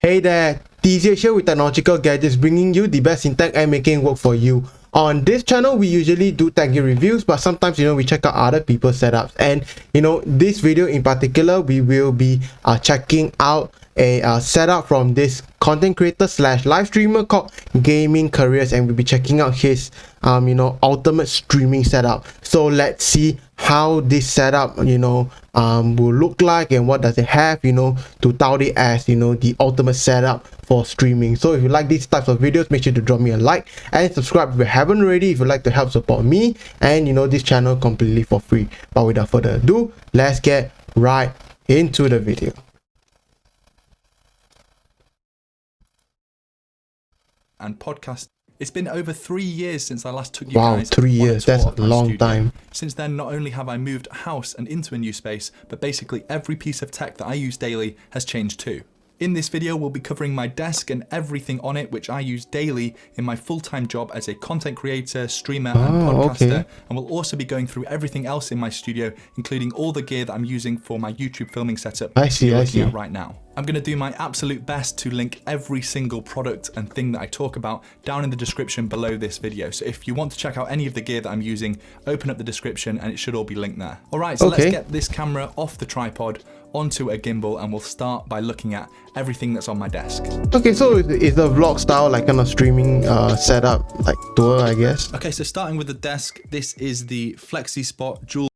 Hey there, TZ here with Technological Gadgets, bringing you the best in tech and making work for you. On this channel, we usually do tech gear reviews, but sometimes, we check out other people's setups. And, this video in particular, we will be checking out a setup from this content creator slash live streamer called Gaming Careers, and we'll be checking out his ultimate streaming setup. So let's see how this setup will look like, and what does it have to tout it as the ultimate setup for streaming. So if you like these types of videos, make sure to drop me a like and subscribe if you haven't already, if you'd like to help support me and this channel completely for free. But without further ado, let's get right into the video. And podcast. It's been over 3 years since I last took you Wow, guys 3 years, that's a long time. Since then, not only have I moved house and into a new space, but basically every piece of tech that I use daily has changed too. In this video, we'll be covering my desk and everything on it, which I use daily in my full-time job as a content creator, streamer, and podcaster. Okay. And we'll also be going through everything else in my studio, including all the gear that I'm using for my YouTube filming setup I see. at right now. I'm going to do my absolute best to link every single product and thing that I talk about down in the description below this video. So if you want to check out any of the gear that I'm using, open up the description and it should all be linked there. Alright, so let's get this camera off the tripod onto a gimbal, and we'll start by looking at everything that's on my desk. Okay, so is the vlog style like kind of streaming setup, like tour, I guess? Okay, so starting with the desk, this is the FlexiSpot dual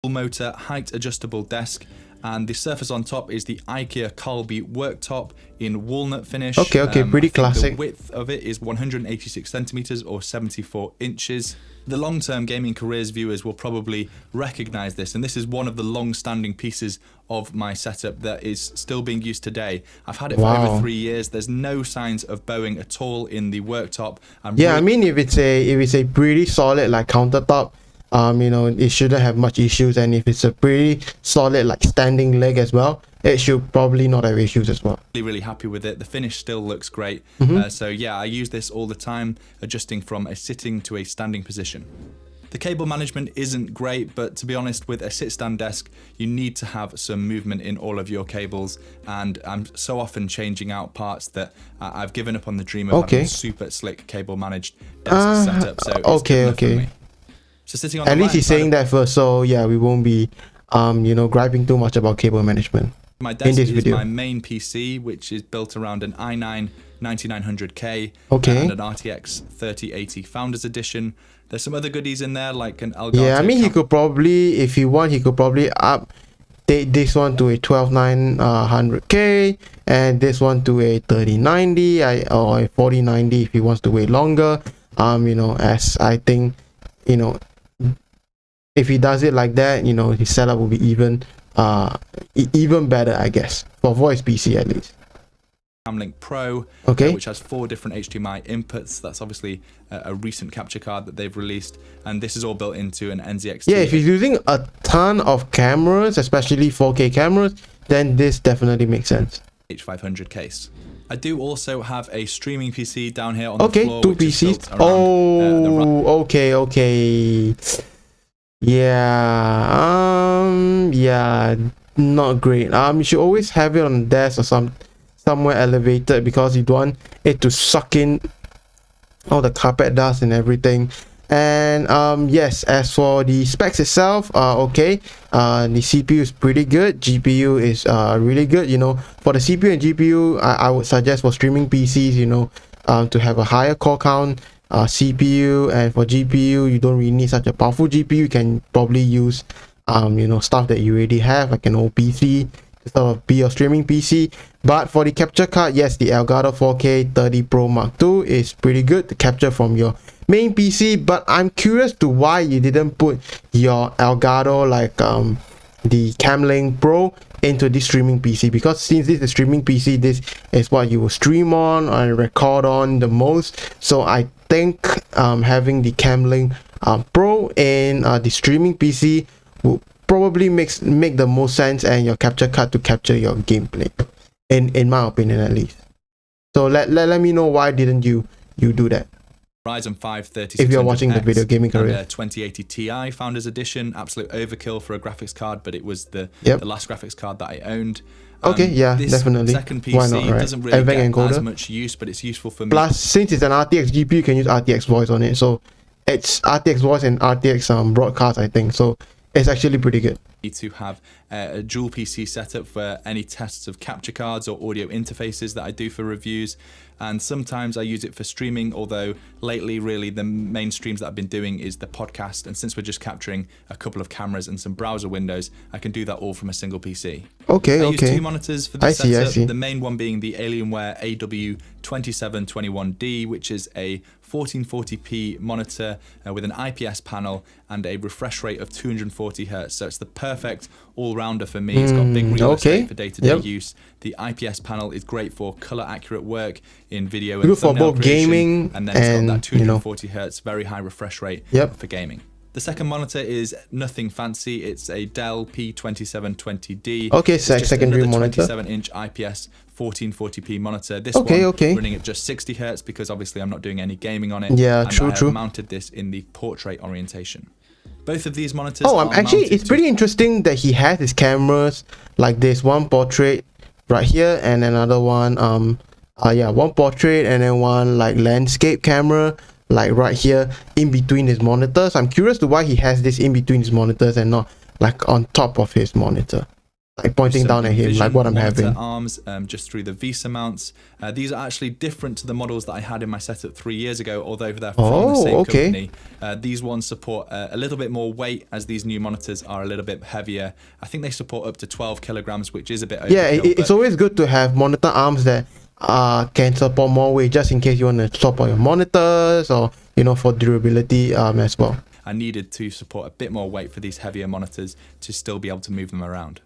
motor height adjustable desk. And the surface on top is the IKEA Colby worktop in walnut finish. Okay, pretty classic. The width of it is 186 centimeters or 74 inches. The long-term Gaming Careers viewers will probably recognize this, and this is one of the long-standing pieces of my setup that is still being used today. I've had it for over 3 years. There's no signs of bowing at all in the worktop. I mean, if it's a pretty solid like countertop, it shouldn't have much issues, and if it's a pretty solid like standing leg as well, it should probably not have issues as well. Really happy with it. The finish still looks great. So yeah, I use this all the time, adjusting from a sitting to a standing position. The cable management isn't great, but to be honest, with a sit-stand desk, you need to have some movement in all of your cables, and I'm so often changing out parts that I've given up on the dream of having a super slick cable managed desk setup. So it's good enough for me. So sitting on at least he's saying that first, so yeah, we won't be griping too much about cable management. My desk is my main PC, which is built around an i9 9900K and an RTX 3080 Founders Edition. There's some other goodies in there, like an Elgato. Yeah, I mean, he could probably, if he want, he could probably update this one to a 12900K and this one to a 3090 or a 4090 if he wants to wait longer. As I think, if he does it like that, his setup will be even better, I guess, for voice PC at least. Camlink Pro, which has 4 different HDMI inputs. That's obviously a recent capture card that they've released, and this is all built into an NZXT. Yeah, if you're using a ton of cameras, especially 4K cameras, then this definitely makes sense. H500 case. I do also have a streaming PC down here on the floor. 2 PCs. Okay. Yeah, not great. You should always have it on the desk or somewhere elevated, because you don't want it to suck in all the carpet dust and everything. And yes, as for the specs itself, the CPU is pretty good. GPU is really good. For the CPU and GPU, I would suggest for streaming PCs, to have a higher core count CPU, and for GPU, you don't really need such a powerful GPU. You can probably use stuff that you already have, like an old PC to sort of be your streaming PC. But for the capture card, yes, the Elgato 4K 30 Pro Mark II is pretty good to capture from your main PC. But I'm curious to why you didn't put your Elgato, like the Camlink Pro, into this streaming PC, because since this is a streaming PC, this is what you will stream on and record on the most. So I think having the Camlink Pro in the streaming PC will probably make the most sense, and your capture card to capture your gameplay, in my opinion at least. So let me know why didn't you do that. Ryzen 5 3600X, if you're watching the video Gaming Career. 2080 Ti Founders Edition, absolute overkill for a graphics card, but it was the last graphics card that I owned. Okay, yeah, this definitely. second PC Why not, right? doesn't really Advanced get as encoder. much use, but it's useful for me. Plus, since it's an RTX GPU, you can use RTX voice on it. So it's RTX voice and RTX broadcast, I think. So it's actually pretty good. To have a dual PC setup for any tests of capture cards or audio interfaces that I do for reviews, and sometimes I use it for streaming, although lately really the main streams that I've been doing is the podcast, and since we're just capturing a couple of cameras and some browser windows, I can do that all from a single PC. Okay, I use two monitors for this I setup, see. the main one being the Alienware AW2721d, which is a 1440p monitor with an IPS panel and a refresh rate of 240 Hz. So it's the perfect all-rounder for me. It's got big real estate for day-to-day use. The IPS panel is great for color-accurate work in video and good for thumbnail both creation, gaming and then it's got that 240 you Hz, very high refresh rate for gaming. The second monitor is nothing fancy. It's a Dell P2720d. Okay, secondary monitor. 27-inch IPS 1440p monitor. This one running at just 60 Hz because obviously I'm not doing any gaming on it. Yeah, and true. I have mounted this in the portrait orientation. Both of these monitors. It's pretty interesting that he has his cameras like this. One portrait right here, and another one. One portrait and then one like landscape camera, like right here in between his monitors. I'm curious to why he has this in between his monitors and not like on top of his monitor, like pointing down at him, like what I'm having. Arms just through the VESA mounts. These are actually different to the models that I had in my setup 3 years ago, although they're from the same company. These ones support a little bit more weight, as these new monitors are a little bit heavier. I think they support up to 12 kilograms, which is a bit overkill. Yeah, it's always good to have monitor arms that can support more weight, just in case you want to swap out your monitors, or for durability as well. I needed to support a bit more weight for these heavier monitors to still be able to move them around.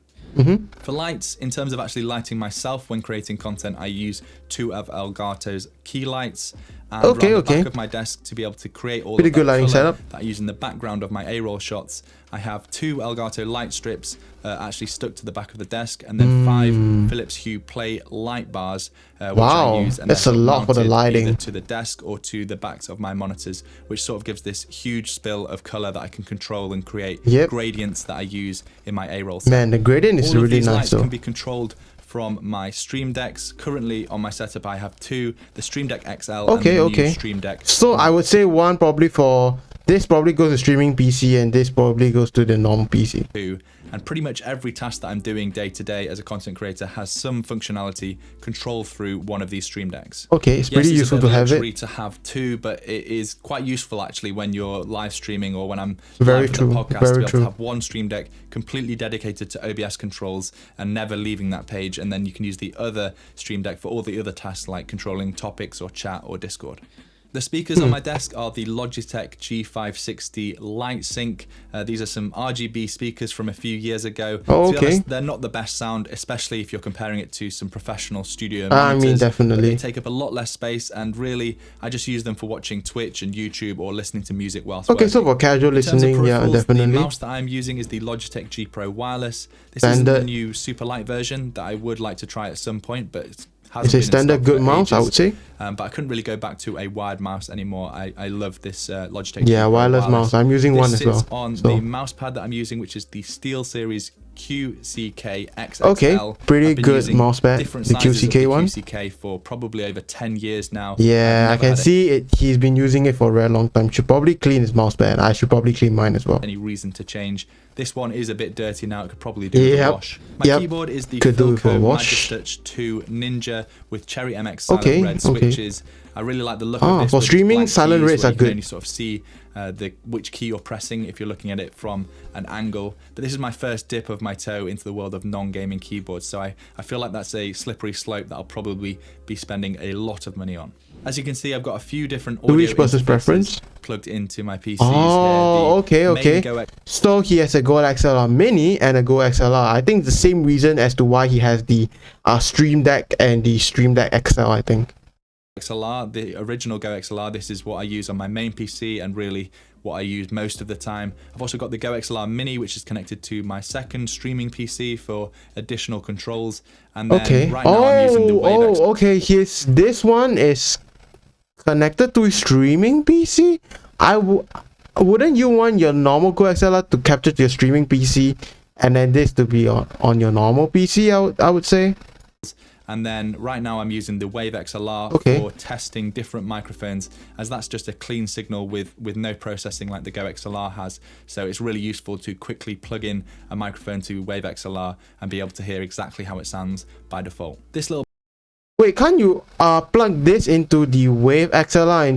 For lights, in terms of actually lighting myself when creating content, I use two of Elgato's key lights. And around the back of my desk to be able to create all the color that I use in the background of my A-roll shots. I have two Elgato light strips actually stuck to the back of the desk, and then 5 Philips Hue Play light bars, which I use, and that's a lot for the lighting, either to the desk or to the backs of my monitors, which sort of gives this huge spill of color that I can control and create gradients that I use in my A-roll set. Man, the gradient is really nice. All of these lights can be controlled from my Stream Decks. Currently on my setup I have two, the Stream Deck XL and the new Stream Deck. So I would say one probably for this probably goes to streaming PC, and this probably goes to the normal PC. And pretty much every task that I'm doing day to day as a content creator has some functionality controlled through one of these Stream Decks. Okay, it's pretty useful to have it. To have two, but it is quite useful actually when you're live streaming or when I'm live on the podcast to be able to have one Stream Deck completely dedicated to OBS controls and never leaving that page, and then you can use the other Stream Deck for all the other tasks like controlling topics or chat or Discord. The speakers on my desk are the Logitech G560 Light Sync. These are some RGB speakers from a few years ago. To be honest, they're not the best sound, especially if you're comparing it to some professional studio monitors. I mean, definitely. They take up a lot less space, and really, I just use them for watching Twitch and YouTube or listening to music whilst working. So for casual listening, yeah, definitely. The mouse that I'm using is the Logitech G Pro Wireless. This is the new super light version that I would like to try at some point, but it's it's a standard good mouse, I would say. But I couldn't really go back to a wired mouse anymore. I love this Logitech. Wireless mouse. I'm using one as well. This sits on the mouse pad that I'm using, which is the SteelSeries QCK XXL. Pretty good mouse pad. Different the sizes QCK of the one. QCK for probably over 10 years now. Yeah, I can see it. He's been using it for a very long time. Should probably clean his mouse pad. I should probably clean mine as well. Any reason to change? This one is a bit dirty now. It could probably do with a wash. My keyboard is the Philco Magistouch 2 Ninja with Cherry MX silent red switches. I really like the look of this. For streaming, silent reds are good. You can only sort of see which key you're pressing if you're looking at it from an angle. But this is my first dip of my toe into the world of non-gaming keyboards, so I feel like that's a slippery slope that I'll probably be spending a lot of money on. As you can see, I've got a few different audio interfaces plugged into my PCs. So he has a Go XLR Mini and a Go XLR. I think the same reason as to why he has the Stream Deck and the Stream Deck XL, I think. XLR, the original Go XLR, this is what I use on my main PC and really what I use most of the time. I've also got the Go XLR Mini, which is connected to my second streaming PC for additional controls. And then right now I'm using the Wave this one is connected to a streaming PC. Wouldn't you want your normal Go XLR to capture to your streaming PC and then this to be on your normal PC, I would say. And then right now I'm using the Wave XLR for testing different microphones, as that's just a clean signal with no processing like the Go XLR has. So it's really useful to quickly plug in a microphone to Wave XLR and be able to hear exactly how it sounds by default. This little Wait, can't you plug this into the Wave XLR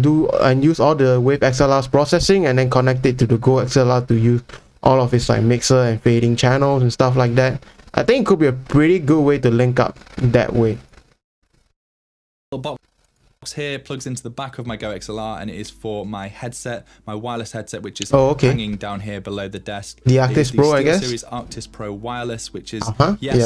and use all the Wave XLR's processing and then connect it to the Go XLR to use all of its like mixer and fading channels and stuff like that? I think it could be a pretty good way to link up that way. box here plugs into the back of my Go XLR, and it is for my headset, my wireless headset, which is hanging down here below the desk. The Arctis Pro, I guess. Series Arctis Pro Wireless, which is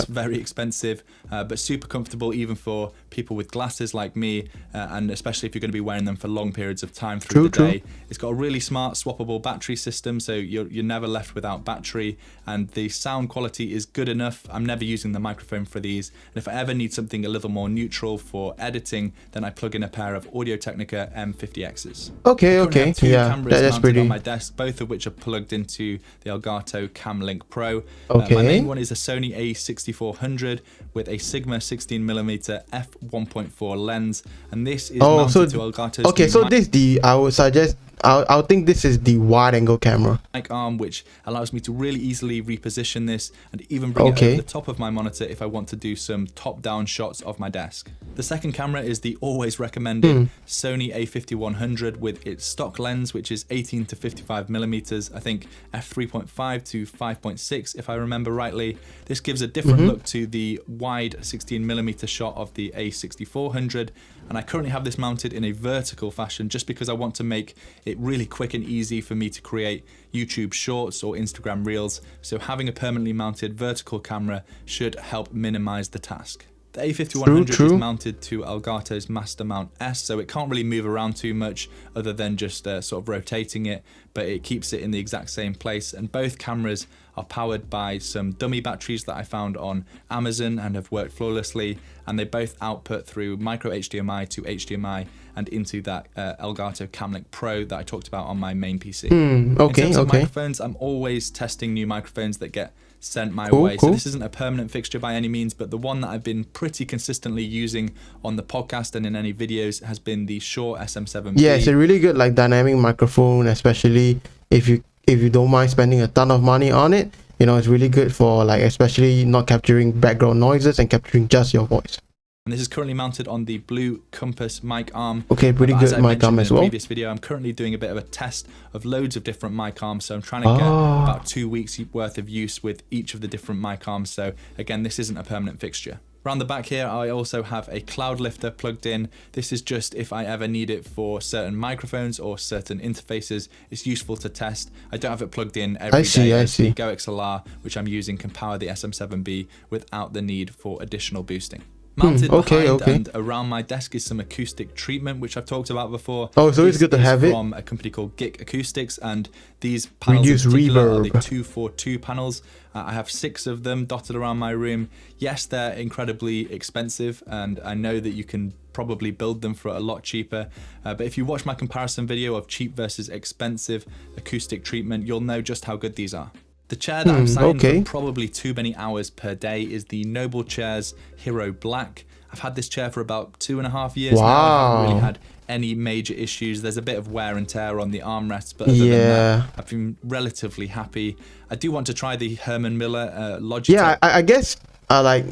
very expensive, but super comfortable even for people with glasses like me, and especially if you're going to be wearing them for long periods of time through the day. It's got a really smart swappable battery system, so you're never left without battery, and the sound quality is good enough. I'm never using the microphone for these, and if I ever need something a little more neutral for editing, then I plug in a pair of Audio-Technica M50Xs. Okay, yeah, that's pretty. On my desk, both of which are plugged into the Elgato Cam Link Pro. My main one is a Sony A6100 with a Sigma 16mm f1.4 lens, and this is mounted to Elgato's. Okay, so this I would suggest. I think this is the wide angle camera mic arm, which allows me to really easily reposition this and even bring it over the top of my monitor if I want to do some top-down shots of my desk. The second camera is the always recommended Sony A5100 with its stock lens, which is 18 to 55mm, I think f3.5 to 5.6 if I remember rightly. This gives a different look to the wide 16mm shot of the A6400, and I currently have this mounted in a vertical fashion just because I want to make it really quick and easy for me to create YouTube shorts or Instagram reels, so having a permanently mounted vertical camera should help minimize the task. The A5100 is mounted to Elgato's Master Mount S, so it can't really move around too much other than just sort of rotating it, but it keeps it in the exact same place. And both cameras are powered by some dummy batteries that I found on Amazon and have worked flawlessly, and they both output through micro HDMI to HDMI and into that Elgato Cam Link Pro that I talked about on my main PC. In terms of microphones, I'm always testing new microphones that get sent my way. So this isn't a permanent fixture by any means, but the one that I've been pretty consistently using on the podcast and in any videos has been the Shure SM7B. Yeah, it's a really good like dynamic microphone, especially if you don't mind spending a ton of money on it. You know, it's really good for like especially not capturing background noises and capturing just your voice. And this is currently mounted on the Blue Compass mic arm. Okay, pretty good mic arm as well. In the previous video, I'm currently doing a bit of a test of loads of different mic arms, so I'm trying to get about 2 weeks worth of use with each of the different mic arms. So again, this isn't a permanent fixture. Around the back here, I also have a cloud lifter plugged in. This is just if I ever need it for certain microphones or certain interfaces. It's useful to test. I don't have it plugged in every day. I see. The Go XLR, which I'm using, can power the SM7B without the need for additional boosting. Mounted behind and around my desk is some acoustic treatment, which I've talked about before. Oh, so it's good to have it from a company called Gick Acoustics, and these panels in particular are the 242 panels. I have 6 of them dotted around my room. Yes, they're incredibly expensive, and I know that you can probably build them for a lot cheaper. But if you watch my comparison video of cheap versus expensive acoustic treatment, you'll know just how good these are. The chair that I'm sat in for probably too many hours per day is the Noble Chairs Hero Black. I've had this chair for about 2.5 years now. I haven't really had any major issues. There's a bit of wear and tear on the armrests, but other than that, I've been relatively happy. I do want to try the Herman Miller Logitech. Yeah, I guess like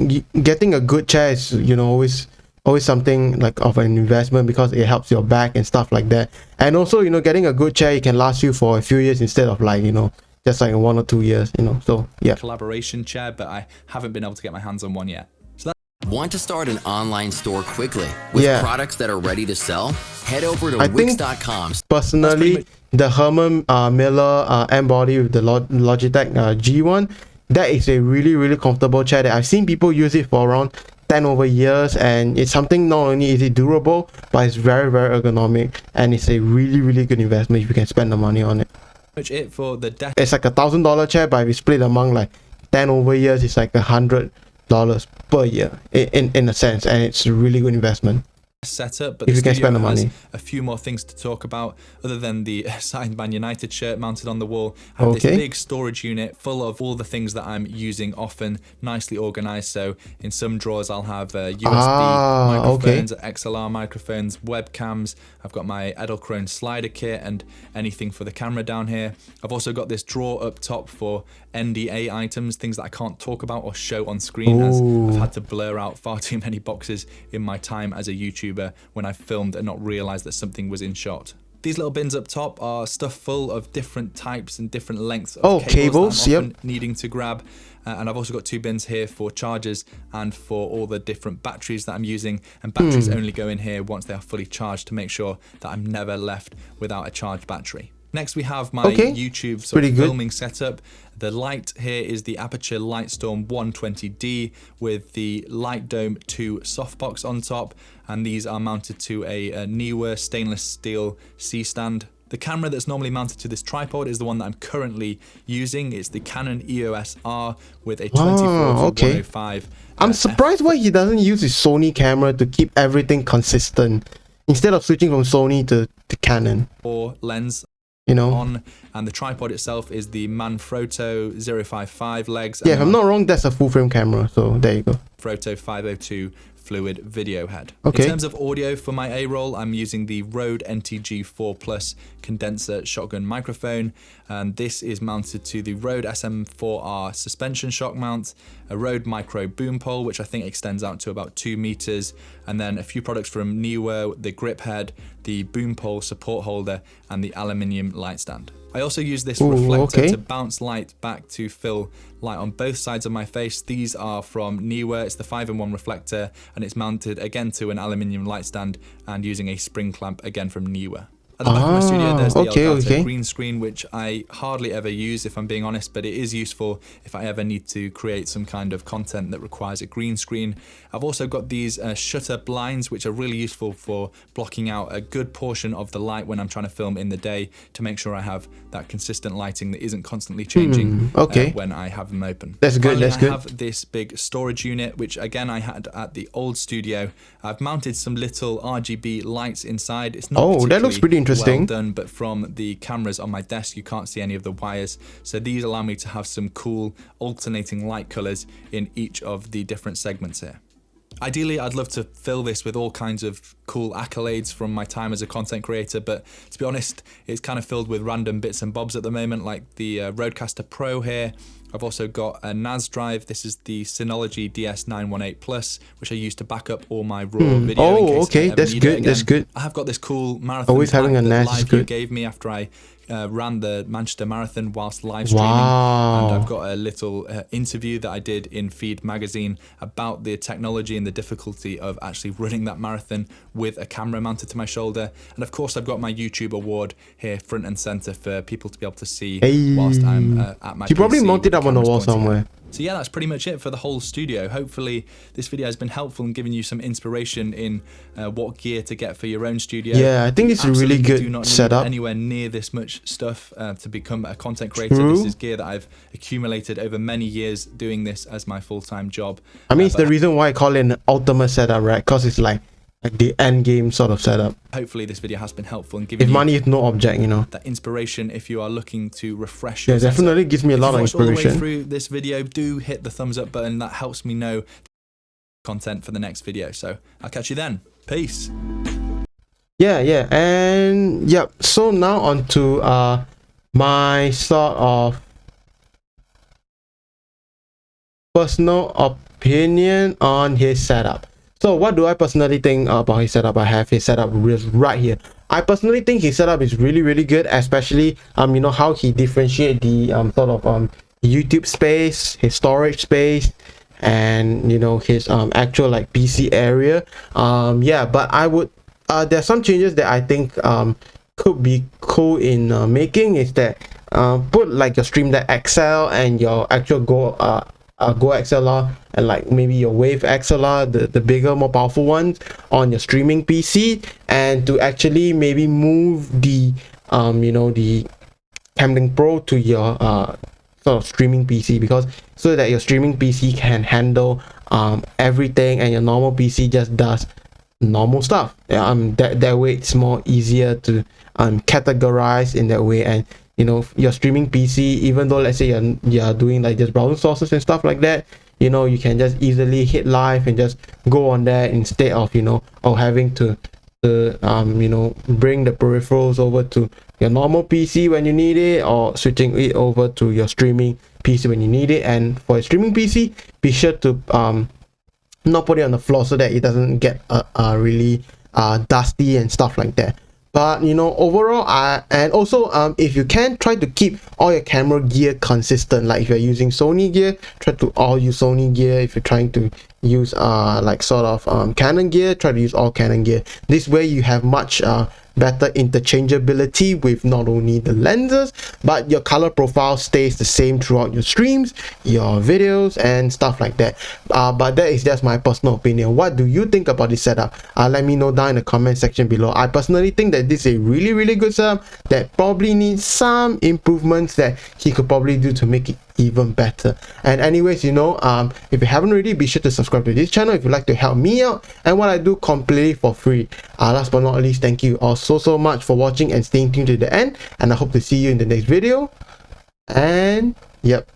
getting a good chair is, you know, always something like of an investment because it helps your back and stuff like that. And also, you know, getting a good chair, it can last you for a few years instead of like, you know, just like 1 or 2 years, you know. So yeah, collaboration chair, but I haven't been able to get my hands on one yet. So want to start an online store quickly with products that are ready to sell? Head over to Wix.com. Personally, the Herman Miller M-Body with the Logitech G1, that is a really comfortable chair that I've seen people use it for around 10 over years, and it's something not only is it durable, but it's very ergonomic, and it's a really good investment if you can spend the money on it. It for the it's like $1,000 chair, but if you split among like 10 over years, it's like $100 per year in a sense, and it's a really good investment. setup, but if the you can studio spend the has money. a few more things to talk about other than the signed Man United shirt mounted on the wall. I have this big storage unit full of all the things that I'm using often, nicely organized. So in some drawers I'll have USB microphones, XLR microphones, webcams. I've got my Edelkrone slider kit and anything for the camera down here. I've also got this drawer up top for NDA items, things that I can't talk about or show on screen, as I've had to blur out far too many boxes in my time as a YouTuber when I filmed and not realized that something was in shot. These little bins up top are stuff full of different types and different lengths of cables that I'm often needing to grab. And I've also got 2 bins here for chargers and for all the different batteries that I'm using. And batteries only go in here once they are fully charged to make sure that I'm never left without a charged battery. Next we have my YouTube sort of filming setup. The light here is the Aperture Lightstorm 120D with the Light Dome 2 softbox on top, and these are mounted to a Neewer stainless steel C-stand. The camera that's normally mounted to this tripod is the one that I'm currently using. It's the Canon EOS R with a 24-105. I'm surprised why he doesn't use his Sony camera to keep everything consistent instead of switching from Sony to Canon. Or lens. And the tripod itself is the Manfrotto 055 legs. Yeah, if I'm not wrong, that's a full frame camera, so there you go. Manfrotto 502 fluid video head. Okay. In terms of audio for my A-roll, I'm using the Rode NTG4 Plus condenser shotgun microphone, and this is mounted to the Rode SM4R suspension shock mount, a Rode micro boom pole, which I think extends out to about 2 meters, and then a few products from Neewer, the grip head, the boom pole support holder, and the aluminium light stand. I also use this reflector to bounce light back to fill light on both sides of my face. These are from Neewer. It's the 5-in-1 reflector, and it's mounted again to an aluminium light stand and using a spring clamp again from Neewer. At the back of my studio, there's the Elgato green screen, which I hardly ever use, if I'm being honest, but it is useful if I ever need to create some kind of content that requires a green screen. I've also got these shutter blinds, which are really useful for blocking out a good portion of the light when I'm trying to film in the day to make sure I have that consistent lighting that isn't constantly changing when I have them open. That's good. Finally, I have this big storage unit, which again I had at the old studio. I've mounted some little RGB lights inside. It's not that looks pretty interesting. Well done, but from the cameras on my desk you can't see any of the wires, so these allow me to have some cool alternating light colors in each of the different segments here. Ideally, I'd love to fill this with all kinds of cool accolades from my time as a content creator, but to be honest, it's kind of filled with random bits and bobs at the moment, like the Rodecaster Pro here. I've also got a NAS drive. This is the Synology DS918 Plus, which I use to back up all my raw video. That's good. I have got this cool marathon always having a NAS that is good. gave me after I ran the Manchester Marathon whilst live streaming, and I've got a little interview that I did in Feed magazine about the technology and the difficulty of actually running that marathon with a camera mounted to my shoulder. And of course I've got my YouTube award here front and center for people to be able to see whilst I'm at my PC. You probably mounted up on the wall somewhere. So yeah, that's pretty much it for the whole studio. Hopefully this video has been helpful in giving you some inspiration in what gear to get for your own studio. Yeah, I think it's a really good do not setup. Need anywhere near this much stuff to become a content creator. This is gear that I've accumulated over many years doing this as my full-time job. I mean, it's the reason why I call it an ultimate setup, right? Because it's like the end game sort of setup. Hopefully this video has been helpful in giving if money is no object, that inspiration if you are looking to refresh your definitely gives me a lot of inspiration. All the way through this video, do hit the thumbs up button. That helps me know content for the next video. So I'll catch you then. Peace. And so now on to my sort of personal opinion on his setup. So what do I personally think about his setup? I have his setup right here. I personally think his setup is really good, especially how he differentiate the sort of YouTube space, his storage space, and his actual like PC area. But I would there's some changes that I think could be cool in making, is that put like your Stream Deck XL and your actual Go XLR and like maybe your Wave XLR, the bigger, more powerful ones, on your streaming PC, and to actually maybe move the the Camlink Pro to your sort of streaming PC, because so that your streaming PC can handle everything and your normal PC just does normal stuff. That way it's more easier to categorize in that way. And you know, your streaming PC, even though let's say you're doing like just browser sources and stuff like that, you know, you can just easily hit live and just go on there instead of, you know, or having to you know, bring the peripherals over to your normal PC when you need it, or switching it over to your streaming PC when you need it. And for a streaming PC, be sure to not put it on the floor so that it doesn't get really dusty and stuff like that. But you know, overall, and also if you can, try to keep all your camera gear consistent. Like if you're using Sony gear, try to all use Sony gear. If you're trying to use like sort of Canon gear, try to use all Canon gear. This way you have much better interchangeability with not only the lenses, but your color profile stays the same throughout your streams, your videos, and stuff like that. But that is just my personal opinion. What do you think about this setup? Let me know down in the comment section below. I personally think that this is a really good setup that probably needs some improvements that he could probably do to make it even better. And anyways, you know, if you haven't already, be sure to subscribe to this channel if you'd like to help me out and what I do completely for free. Last but not least, thank you all so much for watching and staying tuned to the end, and I hope to see you in the next video. And yep,